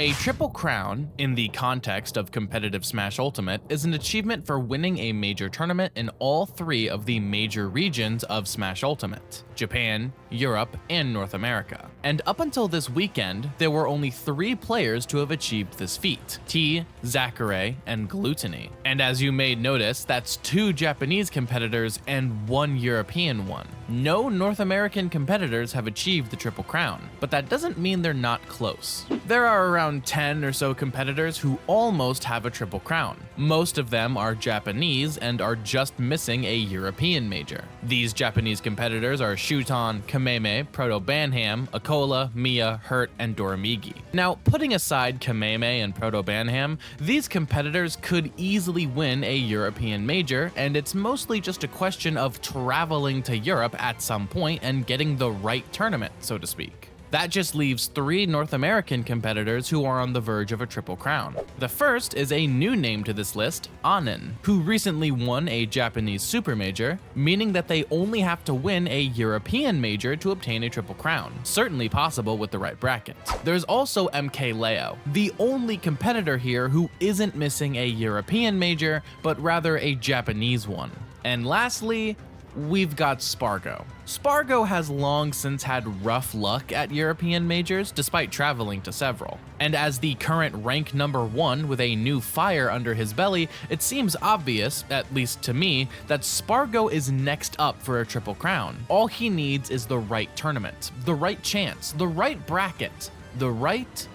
A Triple Crown, in the context of competitive Smash Ultimate, is an achievement for winning a major tournament in all three of the major regions of Smash Ultimate: Japan, Europe, and North America. And up until this weekend, there were only 3 players to have achieved this feat: T, Zachary, and Gluttony. And as you may notice, that's 2 Japanese competitors and 1 European one. No North American competitors have achieved the Triple Crown, but that doesn't mean they're not close. There are around 10 or so competitors who almost have a Triple Crown. Most of them are Japanese and are just missing a European major. These Japanese competitors are Shuton, Kameme, Proto-Banham, Akola, Mia, Hurt, and Doramigi. Now, putting aside Kameme and Proto-Banham, these competitors could easily win a European major, and it's mostly just a question of traveling to Europe at some point and getting the right tournament, so to speak. That just leaves 3 North American competitors who are on the verge of a Triple Crown. The first is a new name to this list, Anin, who recently won a Japanese Super Major, meaning that they only have to win a European major to obtain a Triple Crown, certainly possible with the right bracket. There's also MK Leo, the only competitor here who isn't missing a European major, but rather a Japanese one. And lastly, we've got Spargo. Spargo has long since had rough luck at European majors, despite traveling to several. And as the current rank number 1 with a new fire under his belly, it seems obvious, at least to me, that Spargo is next up for a Triple Crown. All he needs is the right tournament, the right chance, the right bracket, the right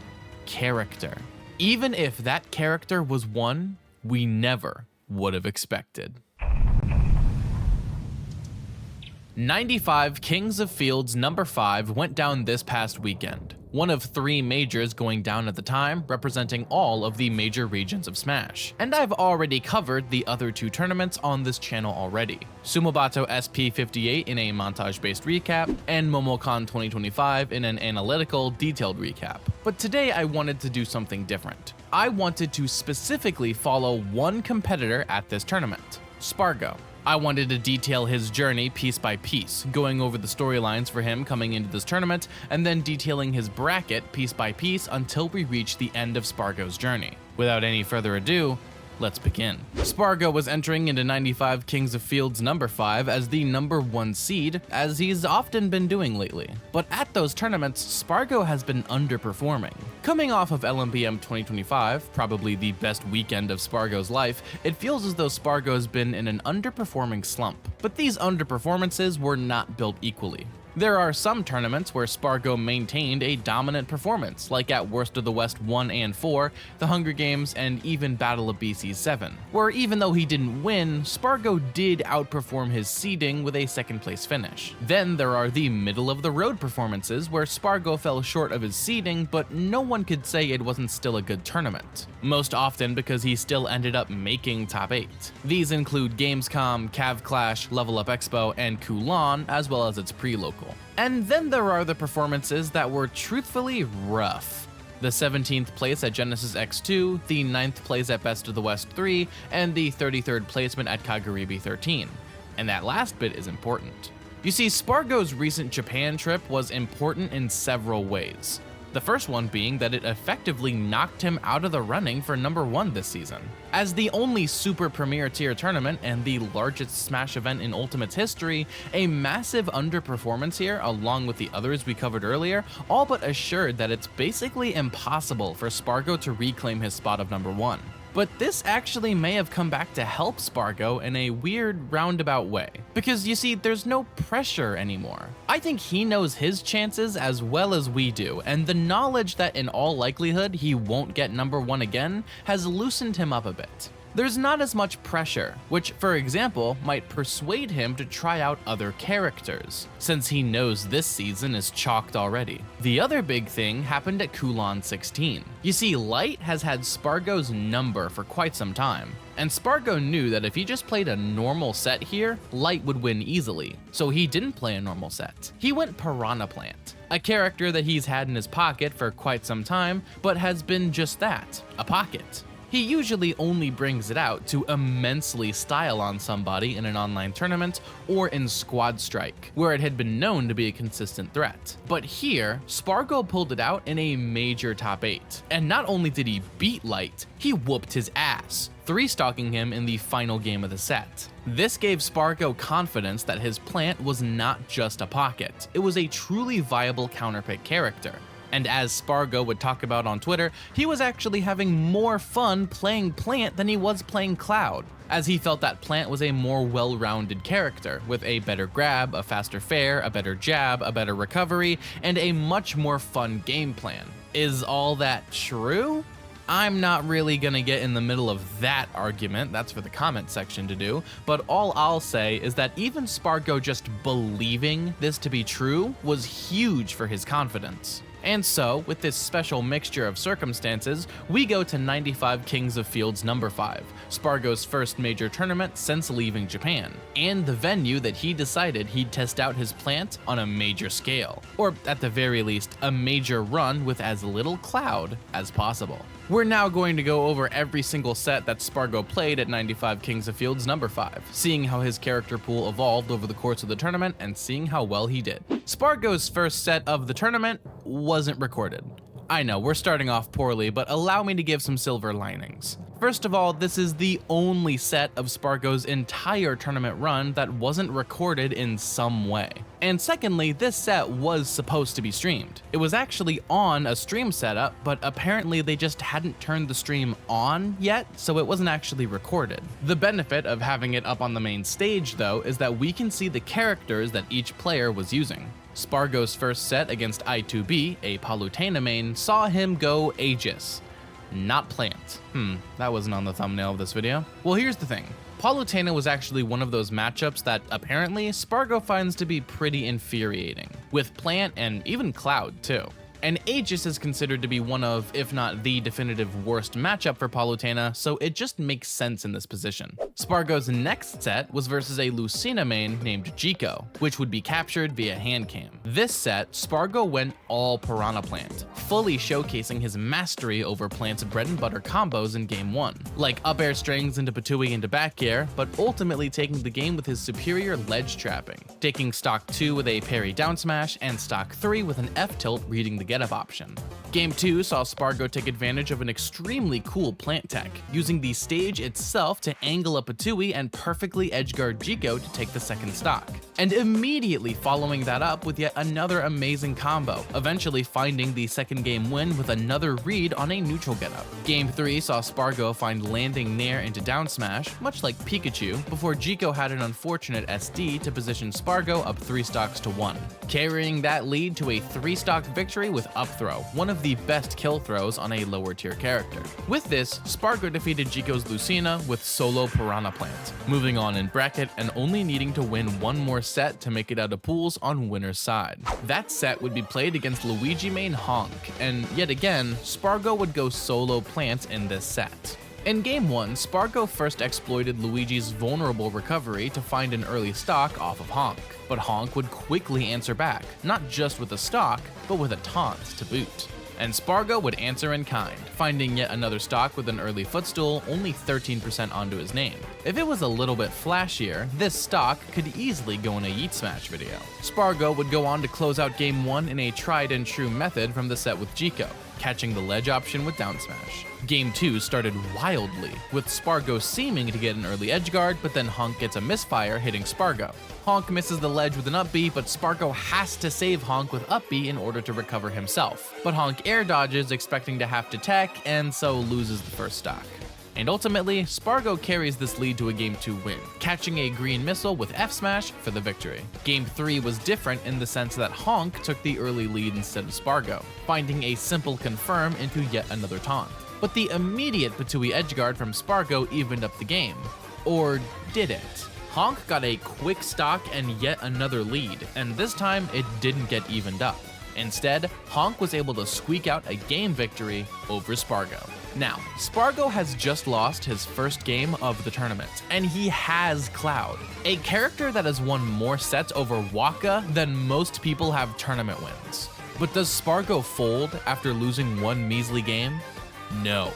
character. Even if that character was one we never would have expected. 95 Kings of Fields number 5 went down this past weekend, one of 3 majors going down at the time, representing all of the major regions of Smash. And I've already covered the other 2 tournaments on this channel already: Sumobato SP58 in a montage-based recap, and Momocon 2025 in an analytical, detailed recap. But today I wanted to do something different. I wanted to specifically follow one competitor at this tournament: Spargo. I wanted to detail his journey piece by piece, going over the storylines for him coming into this tournament, and then detailing his bracket piece by piece until we reach the end of Spargo's journey. Without any further ado, let's begin. Spargo was entering into 95 Kings of Fields number 5 as the number 1 seed, as he's often been doing lately. But at those tournaments, Spargo has been underperforming. Coming off of LMBM 2025, probably the best weekend of Spargo's life, it feels as though Spargo's been in an underperforming slump. But these underperformances were not built equally. There are some tournaments where Spargo maintained a dominant performance, like at Worst of the West 1 and 4, the Hunger Games, and even Battle of BC 7, where even though he didn't win, Spargo did outperform his seeding with a 2nd place finish. Then there are the middle-of-the-road performances where Spargo fell short of his seeding, but no one could say it wasn't still a good tournament, most often because he still ended up making top 8. These include Gamescom, Cav Clash, Level Up Expo, and Kulan, as well as its pre-local. And then there are the performances that were truthfully rough. The 17th place at Genesis X2, the 9th place at Best of the West 3, and the 33rd placement at Kagaribi 13. And that last bit is important. You see, Spargo's recent Japan trip was important in several ways. The first one being that it effectively knocked him out of the running for number 1 this season. As the only Super Premier Tier tournament and the largest Smash event in Ultimate's history, a massive underperformance here, along with the others we covered earlier, all but assured that it's basically impossible for Spargo to reclaim his spot of number 1. But this actually may have come back to help Spargo in a weird roundabout way. Because you see, there's no pressure anymore. I think he knows his chances as well as we do, and the knowledge that in all likelihood he won't get number 1 again has loosened him up a bit. There's not as much pressure, which, for example, might persuade him to try out other characters, since he knows this season is chalked already. The other big thing happened at Kulan 16. You see, Light has had Spargo's number for quite some time, and Spargo knew that if he just played a normal set here, Light would win easily, so he didn't play a normal set. He went Piranha Plant, a character that he's had in his pocket for quite some time, but has been just that, a pocket. He usually only brings it out to immensely style on somebody in an online tournament or in Squad Strike, where it had been known to be a consistent threat. But here, Spargo pulled it out in a major top 8. And not only did he beat Light, he whooped his ass, 3-stocking him in the final game of the set. This gave Spargo confidence that his plant was not just a pocket, it was a truly viable counterpick character. And as Spargo would talk about on Twitter, he was actually having more fun playing Plant than he was playing Cloud, as he felt that Plant was a more well-rounded character, with a better grab, a faster fair, a better jab, a better recovery, and a much more fun game plan. Is all that true? I'm not really gonna get in the middle of that argument, that's for the comment section to do, but all I'll say is that even Spargo just believing this to be true was huge for his confidence. And so, with this special mixture of circumstances, we go to 95 Kings of Fields number 5, Spargo's first major tournament since leaving Japan, and the venue that he decided he'd test out his plant on a major scale, or at the very least, a major run with as little cloud as possible. We're now going to go over every single set that Spargo played at 95 Kings of Fields number 5, seeing how his character pool evolved over the course of the tournament and seeing how well he did. Spargo's first set of the tournament wasn't recorded. I know, we're starting off poorly, but allow me to give some silver linings. First of all, this is the only set of Spargo's entire tournament run that wasn't recorded in some way. And secondly, this set was supposed to be streamed. It was actually on a stream setup, but apparently they just hadn't turned the stream on yet, so it wasn't actually recorded. The benefit of having it up on the main stage, though, is that we can see the characters that each player was using. Spargo's first set against I2B, a Palutena main, saw him go Aegis, not Plant. That wasn't on the thumbnail of this video. Well, here's the thing. Palutena was actually one of those matchups that apparently Spargo finds to be pretty infuriating, with Plant and even Cloud too. And Aegis is considered to be one of, if not the definitive worst matchup for Palutena, so it just makes sense in this position. Spargo's next set was versus a Lucina main named Jico, which would be captured via hand cam. This set, Spargo went all Piranha Plant, fully showcasing his mastery over Plant's bread and butter combos in game 1, like up air strings into Patui into back air, but ultimately taking the game with his superior ledge trapping, taking stock 2 with a parry down smash, and stock 3 with an F tilt reading the getup option. Game 2 saw Spargo take advantage of an extremely cool plant tech, using the stage itself to angle a Patui and perfectly edgeguard Jico to take the second stock, and immediately following that up with yet another amazing combo, eventually finding the second game win with another read on a neutral getup. Game 3 saw Spargo find landing nair into down smash, much like Pikachu, before Jico had an unfortunate SD to position Spargo up 3 stocks to 1, carrying that lead to a 3-stock victory with up throw, one of the best kill throws on a lower tier character. With this, Spargo defeated Jico's Lucina with solo Piranha Plant, moving on in bracket and only needing to win one more set to make it out of pools on winner's side. That set would be played against Luigi main Honk, and yet again, Spargo would go solo Plant in this set. In game 1, Spargo first exploited Luigi's vulnerable recovery to find an early stock off of Honk, but Honk would quickly answer back, not just with a stock, but with a taunt to boot. And Spargo would answer in kind, finding yet another stock with an early footstool only 13% onto his name. If it was a little bit flashier, this stock could easily go in a Yeet Smash video. Spargo would go on to close out game 1 in a tried and true method from the set with Jico, catching the ledge option with down smash. Game 2 started wildly, with Spargo seeming to get an early edgeguard, but then Honk gets a misfire hitting Spargo. Honk misses the ledge with an up B, but Spargo has to save Honk with up B in order to recover himself. But Honk air dodges, expecting to have to tech, and so loses the first stock. And ultimately, Spargo carries this lead to a Game 2 win, catching a green missile with F smash for the victory. Game 3 was different in the sense that Honk took the early lead instead of Spargo, finding a simple confirm into yet another taunt. But the immediate Patui edgeguard from Spargo evened up the game. Or did it? Honk got a quick stock and yet another lead, and this time it didn't get evened up. Instead, Honk was able to squeak out a game victory over Spargo. Now, Spargo has just lost his first game of the tournament, and he has Cloud, a character that has won more sets over Waka than most people have tournament wins. But does Spargo fold after losing one measly game? No.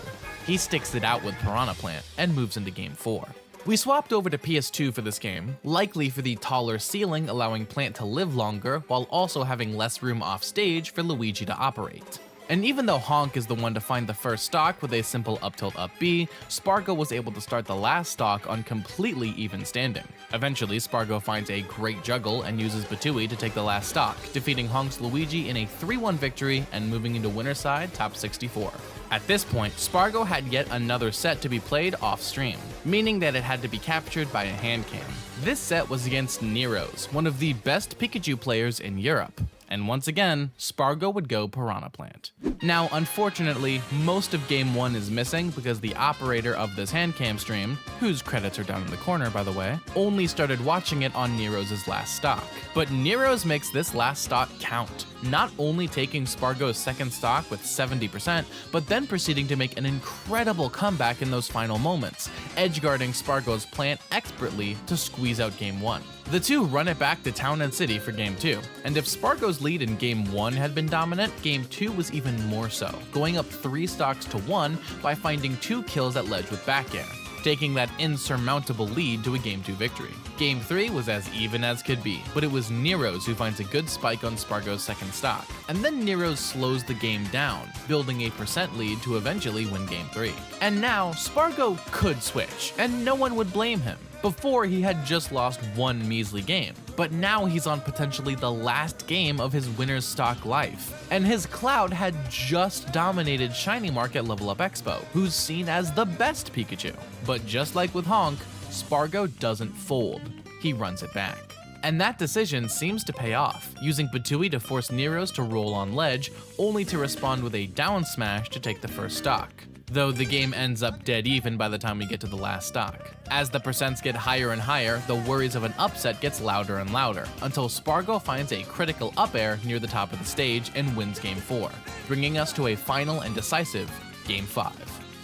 He sticks it out with Piranha Plant and moves into Game 4. We swapped over to PS2 for this game, likely for the taller ceiling allowing Plant to live longer while also having less room off stage for Luigi to operate. And even though Honk is the one to find the first stock with a simple up tilt up B, Spargo was able to start the last stock on completely even standing. Eventually, Spargo finds a great juggle and uses Batui to take the last stock, defeating Honk's Luigi in a 3-1 victory and moving into winner's side top 64. At this point, Spargo had yet another set to be played off-stream, meaning that it had to be captured by a hand cam. This set was against Nero's, one of the best Pikachu players in Europe. And once again, Spargo would go Piranha Plant. Now, unfortunately, most of Game 1 is missing because the operator of this handcam stream, whose credits are down in the corner by the way, only started watching it on Nero's last stock. But Nero's makes this last stock count, not only taking Spargo's second stock with 70%, but then proceeding to make an incredible comeback in those final moments, edgeguarding Spargo's Plant expertly to squeeze out Game 1. The two run it back to Town and City for Game 2, and if Spargo's lead in Game 1 had been dominant, Game 2 was even more so, going up 3 stocks to 1 by finding 2 kills at ledge with back air, taking that insurmountable lead to a Game 2 victory. Game 3 was as even as could be, but it was Nero's who finds a good spike on Spargo's second stock, and then Nero's slows the game down, building a % lead to eventually win Game 3. And now, Spargo could switch, and no one would blame him. Before, he had just lost one measly game, but now he's on potentially the last game of his winner's stock life. And his Cloud had just dominated Shiny Mark at Level Up Expo, who's seen as the best Pikachu. But just like with Honk, Spargo doesn't fold, he runs it back. And that decision seems to pay off, using Batui to force Nero's to roll on ledge, only to respond with a down smash to take the first stock. Though the game ends up dead even by the time we get to the last stock. As the percents get higher and higher, the worries of an upset gets louder and louder, until Spargo finds a critical up air near the top of the stage and wins Game 4, bringing us to a final and decisive Game 5.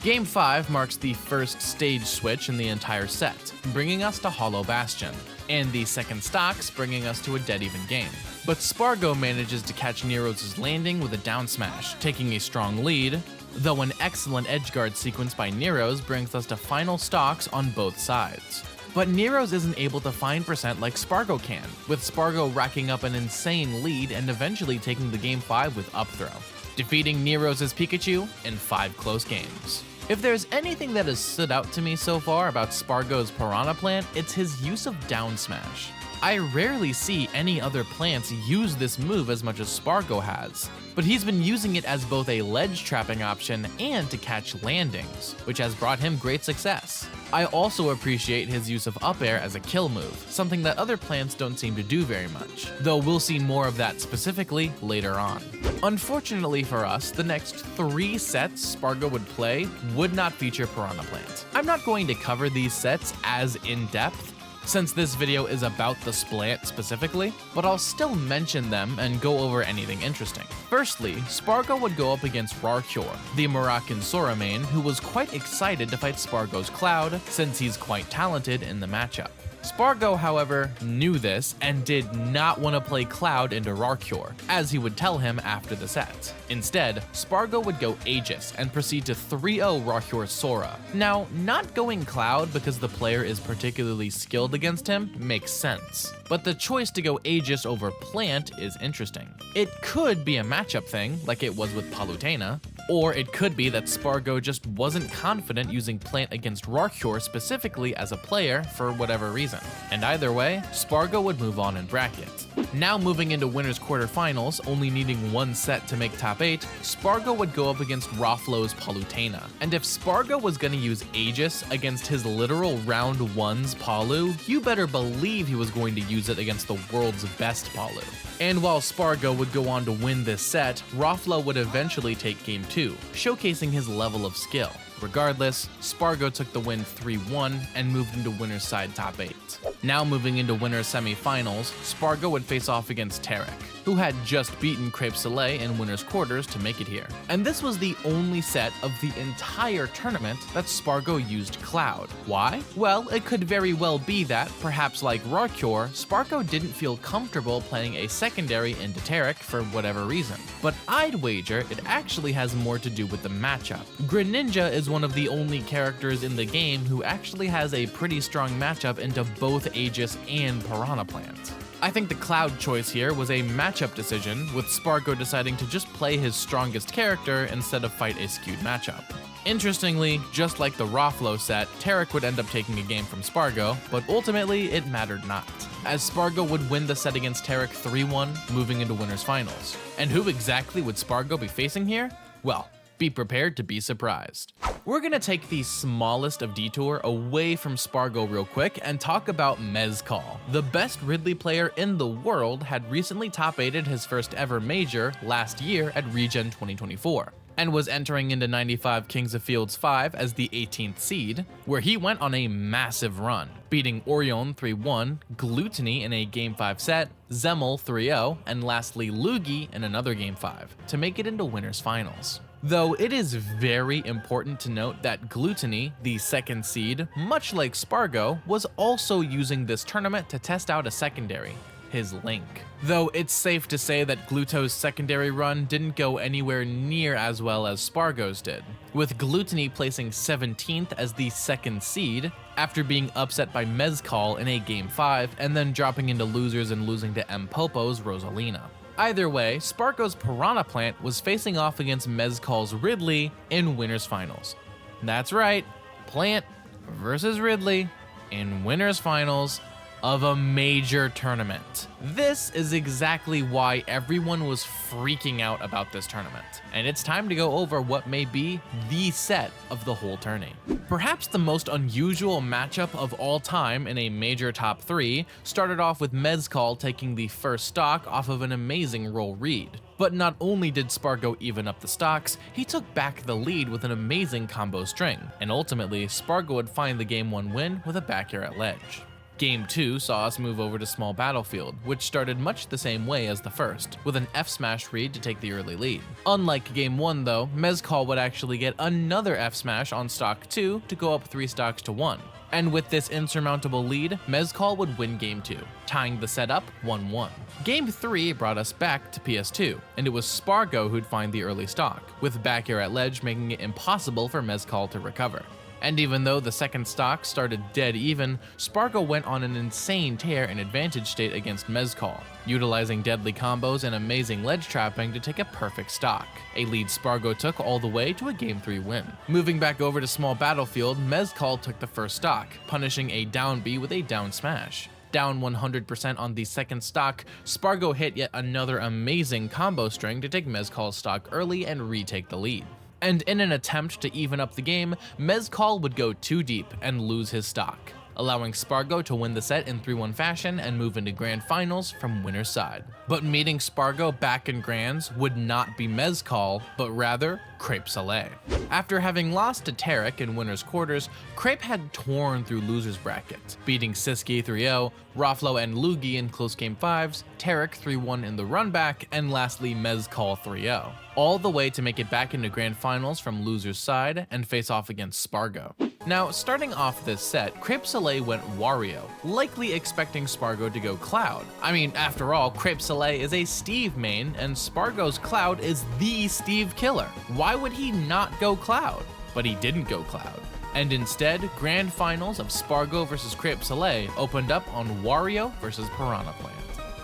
Game 5 marks the first stage switch in the entire set, bringing us to Hollow Bastion, and the second stocks bringing us to a dead even game. But Spargo manages to catch Nero's landing with a down smash, taking a strong lead, though an excellent edgeguard sequence by Nero's brings us to final stocks on both sides. But Nero's isn't able to find % like Spargo can, with Spargo racking up an insane lead and eventually taking the Game 5 with up throw, defeating Nero's Pikachu in 5 close games. If there's anything that has stood out to me so far about Spargo's Piranha Plant, it's his use of down smash. I rarely see any other plants use this move as much as Spargo has, but he's been using it as both a ledge trapping option and to catch landings, which has brought him great success. I also appreciate his use of up air as a kill move, something that other plants don't seem to do very much, though we'll see more of that specifically later on. Unfortunately for us, the next 3 sets Spargo would play would not feature Piranha Plant. I'm not going to cover these sets as in-depth, since this video is about the Splant specifically, but I'll still mention them and go over anything interesting. Firstly, Spargo would go up against Rarcure, the Moroccan Sora main, who was quite excited to fight Spargo's Cloud, since he's quite talented in the matchup. Spargo, however, knew this and did not want to play Cloud into Rarcure, as he would tell him after the set. Instead, Spargo would go Aegis and proceed to 3-0 Rarcure's Sora. Now, not going Cloud because the player is particularly skilled against him makes sense, but the choice to go Aegis over Plant is interesting. It could be a matchup thing, like it was with Palutena, or it could be that Spargo just wasn't confident using Plant against Rarcure specifically as a player for whatever reason. And either way, Spargo would move on in bracket. Now moving into winners quarterfinals, only needing 1 set to make top 8, Spargo would go up against Roflo's Palutena. And if Spargo was gonna use Aegis against his literal round 1's Palu, you better believe he was going to use it against the world's best Palu. And while Spargo would go on to win this set, Roflo would eventually take Game 2, showcasing his level of skill. Regardless, Spargo took the win 3-1 and moved into winner's side top 8. Now moving into winner's semifinals, Spargo would face off against Tarek, who had just beaten Crepe Soleil in winner's quarters to make it here. And this was the only set of the entire tournament that Spargo used Cloud. Why? Well, it could very well be that, perhaps like Rarcure, Spargo didn't feel comfortable playing a secondary into Tarek for whatever reason. But I'd wager it actually has more to do with the matchup. Greninja is is one of the only characters in the game who actually has a pretty strong matchup into both Aegis and Piranha Plant. I think the Cloud choice here was a matchup decision, with Spargo deciding to just play his strongest character instead of fight a skewed matchup. Interestingly, just like the Roflo set, Tarek would end up taking a game from Spargo, but ultimately it mattered not, as Spargo would win the set against Tarek 3-1, moving into winners finals. And who exactly would Spargo be facing here? Well, be prepared to be surprised. We're gonna take the smallest of detour away from Spargo real quick and talk about Mezcal. The best Ridley player in the world had recently top-8'd his first ever major last year at Regen 2024, and was entering into 95 Kings of Fields 5 as the 18th seed, where he went on a massive run, beating Orion 3-1, Gluttony in a Game 5 set, Zemmel 3-0, and lastly Lugi in another Game 5, to make it into winners finals. Though it is very important to note that Gluttony, the second seed, much like Spargo, was also using this tournament to test out a secondary, his Link. Though it's safe to say that Gluto's secondary run didn't go anywhere near as well as Spargo's did, with Gluttony placing 17th as the second seed, after being upset by Mezcal in a Game 5 and then dropping into losers and losing to M-Popo's Rosalina. Either way, Spargo's Piranha Plant was facing off against Mezcal's Ridley in winners finals. That's right, Plant versus Ridley in winners finals of a major tournament. This is exactly why everyone was freaking out about this tournament, and it's time to go over what may be the set of the whole tourney. Perhaps the most unusual matchup of all time in a major top 3 started off with Mezcal taking the first stock off of an amazing roll read. But not only did Spargo even up the stocks, he took back the lead with an amazing combo string, and ultimately Spargo would find the Game 1 win with a back air at ledge. Game 2 saw us move over to Small Battlefield, which started much the same way as the first, with an F-Smash read to take the early lead. Unlike Game 1 though, Mezcal would actually get another F-Smash on stock 2 to go up 3 stocks to 1. And with this insurmountable lead, Mezcal would win Game 2, tying the set up 1-1. Game 3 brought us back to PS2, and it was Spargo who'd find the early stock, with back air at ledge making it impossible for Mezcal to recover. And even though the second stock started dead even, Spargo went on an insane tear in advantage state against Mezcal, utilizing deadly combos and amazing ledge trapping to take a perfect stock, a lead Spargo took all the way to a Game 3 win. Moving back over to Small Battlefield, Mezcal took the first stock, punishing a down B with a down smash. Down 100% on the second stock, Spargo hit yet another amazing combo string to take Mezcal's stock early and retake the lead. And in an attempt to even up the game, Mezcal would go too deep and lose his stock, allowing Spargo to win the set in 3-1 fashion and move into grand finals from winner's side. But meeting Spargo back in grands would not be Mezcal, but rather Crepe Soleil. After having lost to Tarek in winners quarters, Crepe had torn through losers bracket, beating Siski 3-0, Roflo and Lugi in close game 5s, Tarek 3-1 in the run back, and lastly Mezcal 3-0, all the way to make it back into grand finals from losers side and face off against Spargo. Now, starting off this set, Crepe Soleil went Wario, likely expecting Spargo to go Cloud. I mean, after all, Crepe Soleil is a Steve main, and Spargo's Cloud is the Steve killer. Why would he not go Cloud? But he didn't go Cloud. And instead, grand finals of Spargo versus Crepe Soleil opened up on Wario versus Piranha Plant.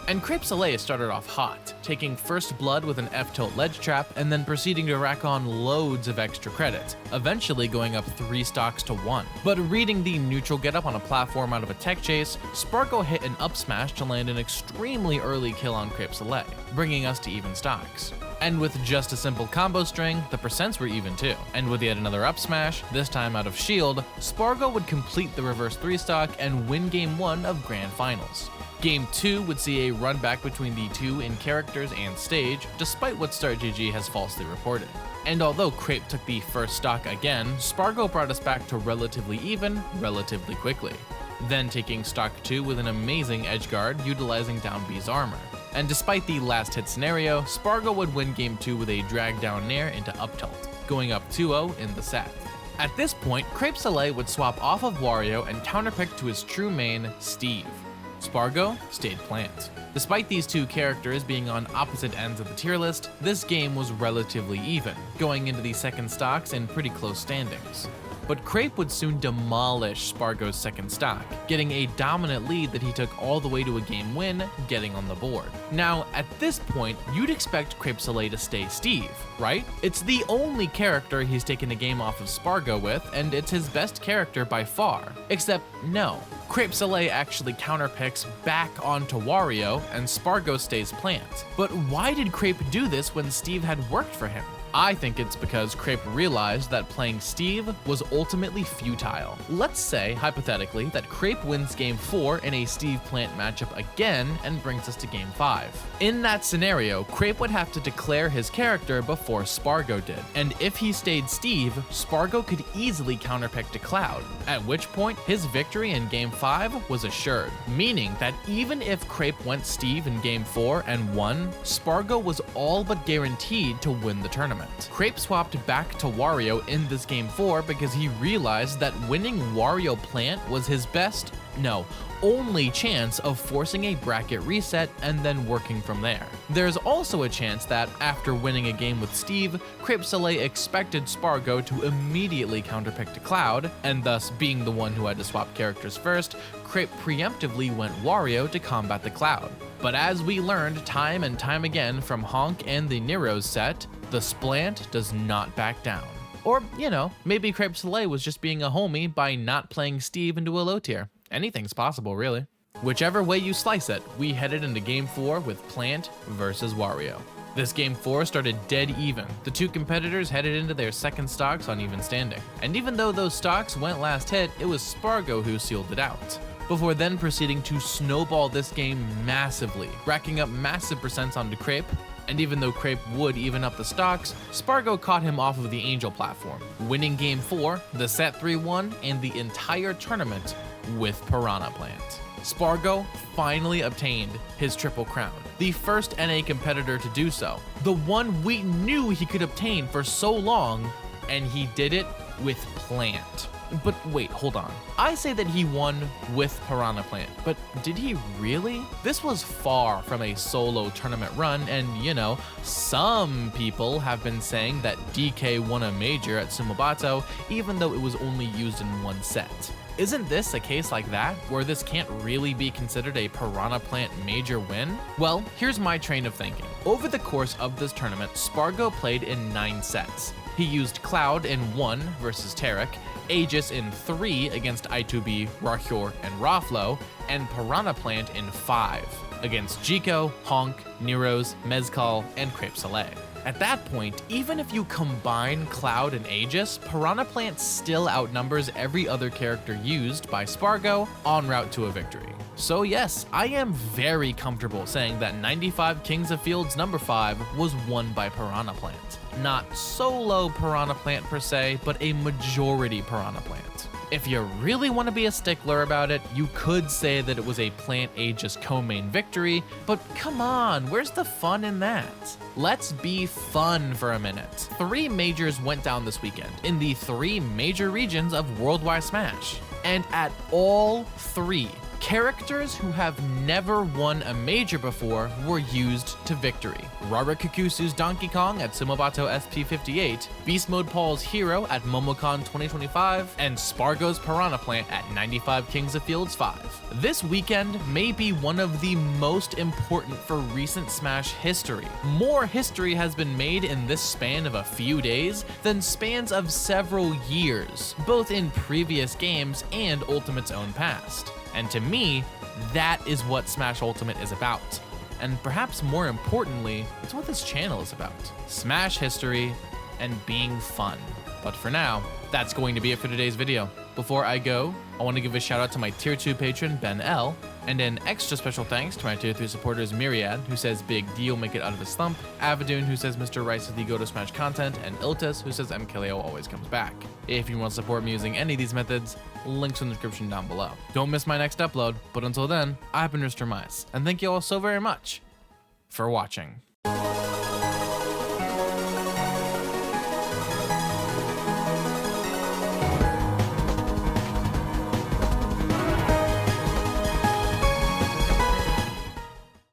And Crepe Soleil started off hot, taking first blood with an F-tilt ledge trap and then proceeding to rack on loads of extra credit, eventually going up 3 stocks to 1. But reading the neutral getup on a platform out of a tech chase, Spargo hit an up smash to land an extremely early kill on Crepe Soleil, bringing us to even stocks. And with just a simple combo string, the percents were even too. And with yet another up smash, this time out of shield, Spargo would complete the reverse 3 stock and win game 1 of grand finals. Game 2 would see a run back between the two in characters and stage, despite what StartGG has falsely reported. And although Crepe took the first stock again, Spargo brought us back to relatively even, relatively quickly. Then taking stock 2 with an amazing edgeguard utilizing down B's armor. And despite the last hit scenario, Spargo would win game 2 with a drag down nair into up tilt, going up 2-0 in the set. At this point, Crepe Soleil would swap off of Wario and counterpick to his true main, Steve. Spargo stayed plant. Despite these two characters being on opposite ends of the tier list, this game was relatively even, going into the second stocks in pretty close standings. But Crepe would soon demolish Spargo's second stock, getting a dominant lead that he took all the way to a game win, getting on the board. Now, at this point, you'd expect Crepe Soleil to stay Steve, right? It's the only character he's taken a game off of Spargo with, and it's his best character by far. Except, no. Crepe Soleil actually counterpicks back onto Wario, and Spargo stays plant. But why did Crepe do this when Steve had worked for him? I think it's because Crepe realized that playing Steve was ultimately futile. Let's say, hypothetically, that Crepe wins Game 4 in a Steve Plant matchup again and brings us to Game 5. In that scenario, Crepe would have to declare his character before Spargo did, and if he stayed Steve, Spargo could easily counterpick to Cloud, at which point his victory in Game 5 was assured, meaning that even if Crepe went Steve in Game 4 and won, Spargo was all but guaranteed to win the tournament. Crepe swapped back to Wario in this Game 4 because he realized that winning Wario Plant was his only chance of forcing a bracket reset and then working from there. There's also a chance that, after winning a game with Steve, Crepe Soleil expected Spargo to immediately counterpick to Cloud, and thus being the one who had to swap characters first, Crepe preemptively went Wario to combat the Cloud. But as we learned time and time again from Honk and the Nero's set, the Splant does not back down. Or, maybe Crepe Soleil was just being a homie by not playing Steve into a low tier. Anything's possible, really. Whichever way you slice it, we headed into Game 4 with Plant versus Wario. This Game 4 started dead even. The two competitors headed into their second stocks on even standing. And even though those stocks went last hit, it was Spargo who sealed it out, before then proceeding to snowball this game massively, racking up massive percents onto Crepe. And even though Crepe would even up the stocks, Spargo caught him off of the Angel platform, winning Game 4, the set 3-1, and the entire tournament with Piranha Plant. Spargo finally obtained his triple crown, the first NA competitor to do so, the one we knew he could obtain for so long, and he did it with Plant. But wait, hold on. I say that he won with Piranha Plant, but did he really? This was far from a solo tournament run, and some people have been saying that DK won a major at Sumobato, even though it was only used in one set. Isn't this a case like that, where this can't really be considered a Piranha Plant major win? Well, here's my train of thinking. Over the course of this tournament, Spargo played in 9 sets. He used Cloud in 1 versus Tarek, Aegis in 3 against I2B, Rahior, and Raflo, and Piranha Plant in 5 against Jico, Honk, Nero's, Mezcal, and Crepe Soleil. At that point, even if you combine Cloud and Aegis, Piranha Plant still outnumbers every other character used by Spargo en route to a victory. So yes, I am very comfortable saying that 95 Kings of Fields number 5 was won by Piranha Plant. Not solo Piranha Plant per se, but a majority Piranha Plant. If you really want to be a stickler about it, you could say that it was a Plant Aegis co-main victory, but come on, where's the fun in that? Let's be fun for a minute. 3 majors went down this weekend in the 3 major regions of Worldwide Smash. And at all 3, characters who have never won a major before were used to victory. Rara Kakusu's Donkey Kong at Sumobato SP58, Beast Mode Paul's Hero at Momocon 2025, and Spargo's Piranha Plant at 95 Kings of Fields 5. This weekend may be one of the most important for recent Smash history. More history has been made in this span of a few days than spans of several years, both in previous games and Ultimate's own past. And to me, that is what Smash Ultimate is about. And perhaps more importantly, it's what this channel is about. Smash history and being fun. But for now, that's going to be it for today's video. Before I go, I want to give a shout out to my tier 2 patron, Ben L, and an extra special thanks to my tier 3 supporters, Myriad, who says big deal, make it out of his slump, Avadoon, who says Mr. Rice is the go to Smash content, and Iltis, who says MKLeo always comes back. If you want to support me using any of these methods, links in the description down below. Don't miss my next upload, but until then, I've been Mr. Mice, and thank you all so very much for watching.